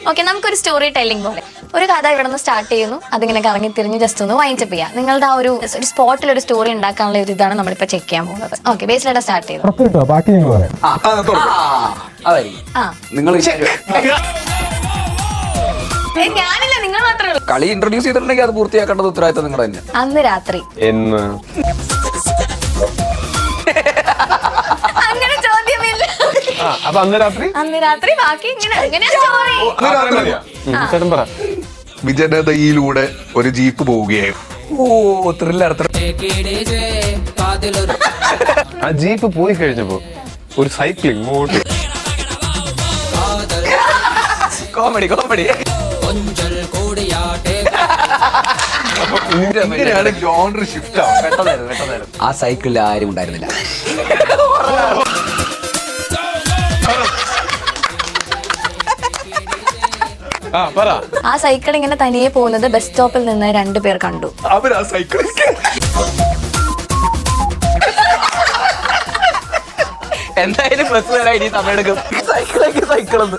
Okay, നമുക്കൊരു story telling പോലെ ഒരു കഥ ഇവിടെ നിന്ന് സ്റ്റാർട്ട് ചെയ്യുന്നു, അതിങ്ങനെ കറങ്ങി തിരിഞ്ഞ് ജസ്റ്റ് ഒന്ന് വൈൻഡപ്പ് ചെയ്യാം. നിങ്ങളുടെ ആ ഒരു സ്പോട്ടിൽ ഒരു സ്റ്റോറി ഉണ്ടാക്കാനുള്ള ഒരു ഇതാണ് നമ്മളിപ്പോ ചെക്ക് ചെയ്യാൻ പോകുന്നത്. ഓക്കെ, ബേസിലേട്ടാ സ്റ്റാർട്ട് ചെയ്തു. ബാക്കി നിങ്ങൾ പറയാം. നിങ്ങൾ ഞാനില്ല, നിങ്ങൾ മാത്രമേ ഉള്ളൂ. കളി ഇൻട്രൊഡ്യൂസ് ചെയ്തിട്ടുണ്ടെങ്കിൽ അത് പൂർത്തിയാക്കേണ്ടത് ഉത്തരവാദിത്തം നിങ്ങളുടെ തന്നെ. അന്ന് രാത്രി എന്ന് അങ്ങനെ ചോദ്യമില്ല. അപ്പൊ അന്ന് രാത്രി അന്ന് രാത്രി ബാക്കി ഇങ്ങനെ അങ്ങനെ സ്റ്റോറി. ചേട്ടൻ പറ. വിജനതയിലൂടെ ഒരു ജീപ്പ് പോവുകയായിരുന്നു. ഓ ത്രില്ലർ. ആ ജീപ്പ് പോയി കഴിഞ്ഞപ്പോ ഒരു സൈക്ലിംഗ് മോഡ്. Comedy comedy. ഇങ്ങനെയാണ് ജോണർ ഷിഫ്റ്റ് ആവും. ആ സൈക്കിളിൽ ആരും ഉണ്ടായിരുന്നില്ല. ആ സൈക്കിൾ ഇങ്ങനെ തനിയെ പോകുന്നത് ബസ് സ്റ്റോപ്പിൽ നിന്ന് 2 പേർ കണ്ടു. അവർ ആ സൈക്കിൾ എന്തായാലും ബസ് വരാൻ ഇനി സമയം എടുക്കും. സൈക്കിളൊക്കെ സൈക്കിളൊന്ന്